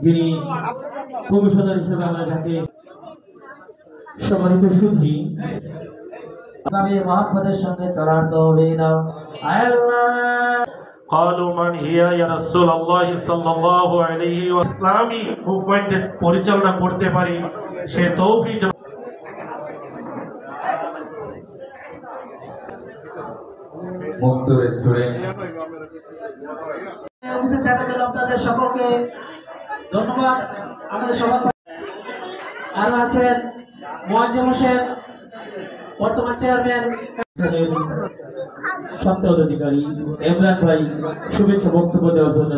যিনি কমিশনার হিসেবে আমরা যাকে সম্মানিত সুধী আমি মোহাম্মদের সঙ্গে চলার তৌফিক দাও আল্লাহ। قالوا من هي يا رسول الله صلى الله عليه وسلم মুভমেন্ট পরিচালনা করতে পারি সে তৌফিক। মুক্ত রেস্টুরেন্ট আপনাদের সকলকে ধন্যবাদ। আমাদের সবার আরো আছেন মুয়াজ্জম হোসেন, বর্তমান চেয়ারম্যান, সপ্তাহ অধিকারী ইমরান ভাই শুভেচ্ছা বক্তব্য দেওয়ার জন্য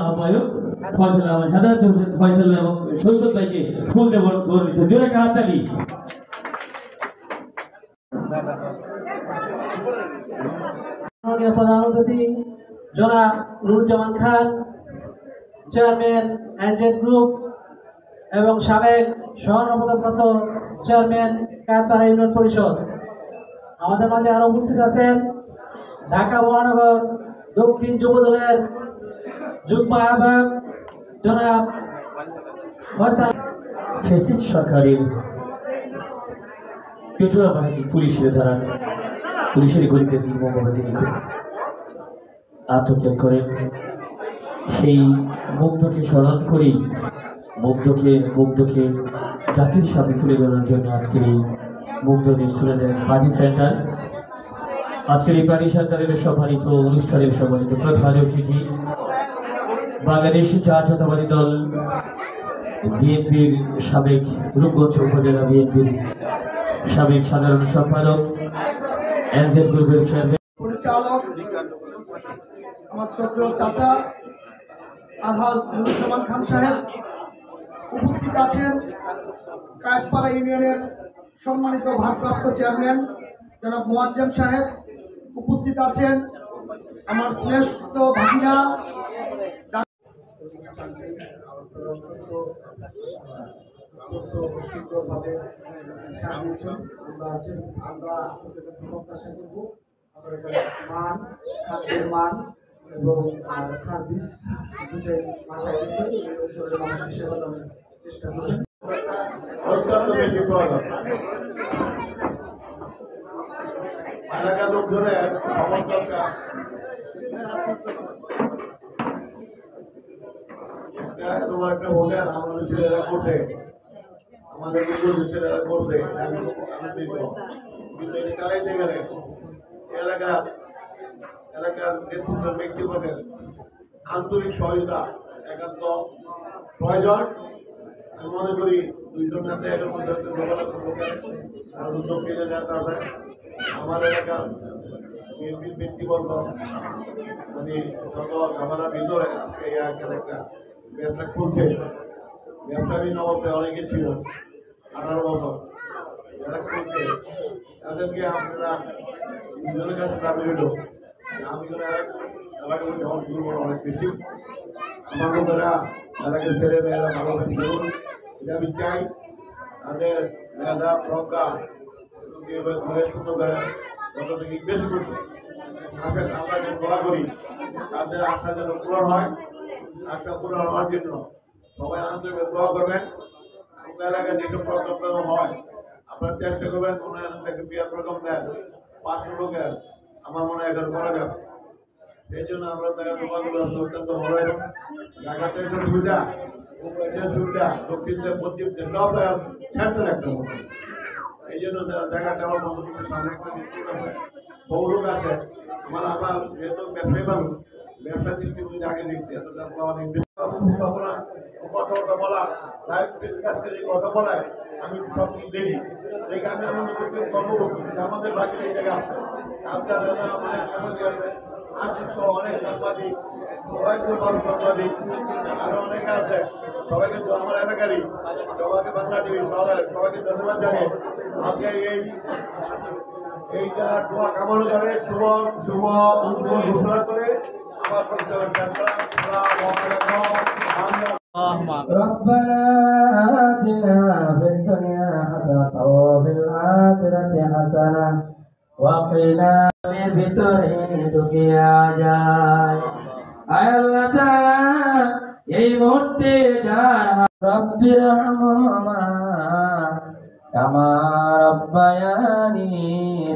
আহ্বায়ক ফয়সাল আহমেদ, হেদায়েত হোসেন ফয়সাল এবং সৈকত ভাইকে ফুল দেওয়ার গৌরবিত দুই রেখা হাততালি। প্রধান অতিথি জনাব নুরুজ্জামান খান, চেয়ারম্যান এনজেড গ্রুপ এবং সাবেক সহসভাপতিপ্রাপ্ত চেয়ারম্যান কায়েতপাড়া ইউনিয়ন পরিষদ। আমাদের মাঝে আরো উপস্থিত আছেন ঢাকা মহানগর দক্ষিণ যুবদলের যুগ্ম আহ্বায়ক জনাব ফয়সাল। ফেসিস সরকারের পেটুয়া বাহিনী পুলিশের দ্বারা পুলিশের গরিবে নির্মমভাবে তিনি আত্মত্যাগ করেন। সেই মুগ্ধকে স্মরণ করেই মুগ্ধকে জাতির সামনে তুলে ধরার জন্য আজকের এই মুগ্ধ রেস্টুরেন্টের পার্টি সেন্টার, আজকের এই পার্টি সেন্টারের সম্মানিত অনুষ্ঠানের সম্মানিত প্রধান অতিথি বাংলাদেশ জাতীয়তাবাদী দল বিএনপির সাবেক রূপগঞ্জ উপজেলা বিএনপির সাবেক সাধারণ সম্পাদক, এনজেড গ্রুপের চেয়ারম্যান, পরিচালক আমার শ্রদ্ধেয় চাচা আলহাজ নুরুজ্জামান খান সাহেব, উপস্থিত আছেন কায়েতপাড়া ইউনিয়নের সম্মানিত ভারপ্রাপ্ত চেয়ারম্যান জনাব মুয়াজ্জম সাহেব, উপস্থিত আছেন আমার শ্রেষ্ঠ ভাগিনা সুন্দরভাবে সাজিয়েছেন। আমরা আপনাদের কাছে প্রত্যাশা করব আপনাদের মান, খাদ্যের মান এবং সার্ভিস দুটাই মাথায় রেখে এই অঞ্চলের মানুষের সেবা দেওয়ার চেষ্টা করেন। অত্যন্ত বেশি প্রয়োজন এলাকার লোকজনের সমর্থকরা তোমার একটা হোটেল আমাদের ছেলেরা করছে, আমাদের ছেলেরা করছে, কিন্তু এটা চালাইতে গেলে এলাকার নেতৃত্ব ব্যক্তিগণের আন্তরিক সহায়তা একান্ত প্রয়োজন। আমি মনে করি দুইজন নেতা এর মধ্যে দক্ষিণের নেতা আছে, আমার এলাকার বিএনপির ব্যক্তিবর্গ মানে যত ঝামেলার ভিতরে আজকে একটা ব্যবসা খুলছে, ব্যবসায়ী অবস্থায় অনেকে ছিল 18 বছর যারা খুলছে, তাদেরকে আপনারা দুজনের কাছে দাবি রইল আমি এলাকার মধ্যে আমার দুর্বল অনেক বেশি, আমার লোকেরা এলাকার ছেলে মেয়েরা ভালোভাবে চলুন, এটা আমি চাই। তাদের মেধা প্রজ্ঞা বেশি করছে, আমরা যে দোয়া করি তাদের আশা যেন পূরণ হয়, আশা পূরণ হওয়ার জন্য সবাই আন্তরিক দোয়া করবেন। আপনার এলাকায় যেসব প্রকল্প হয় আপনারা চেষ্টা করবেন কোনো এলাকাকে বিয়ার প্রকল্প দেন 500 লোকের, আমার মনে হয় এখানে করা যাবে। সেই জন্য আমরা তাকে দোয়া করবো অত্যন্ত ভালো এবং ঢাকাতে সুবিধা, সুবিধা দক্ষিণে পশ্চিমতে সব সেন্টার একটা মতো, এই জন্য জায়গাটা আমার মতো সামনে একটা বহুলোক আছে আমার যেহেতু ব্যবসায়ী মানুষ ব্যবসা দৃষ্টিভঙ্গি আগে দেখছি এতটা অনেক কথা বলা লাইফের কাছ থেকে কথা বলায় আমি সব কিছু দেখি দেখে আমি আমার নতুনকে কর্মরত আমাদের বাকি এই জায়গায় আছে আপনার অনেক সাংবাদিক আছে আশিক সহ অনেক সাংবাদিক সবাইকে মানুষ সাংবাদিক আরো অনেকে আছে সবাইকে আমার এলাকারই সবাইকে বাংলা টিভি সবাইকে ধন্যবাদ জানিয়ে আজকে এইটা দোয়া কামনা করে শুভ শুভ উদ্বোধন ঘোষণা করে আমার ربنا آتنا في الدنيا حسنة وفي الآخرة حسنة وقنا من فتنة يا جاي আল্লাহ তাআলা এই মুহূর্তে যারা রব্বির রহমা কামা রব্বায়ানি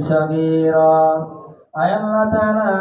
সগীরা আল্লাহ তাআলা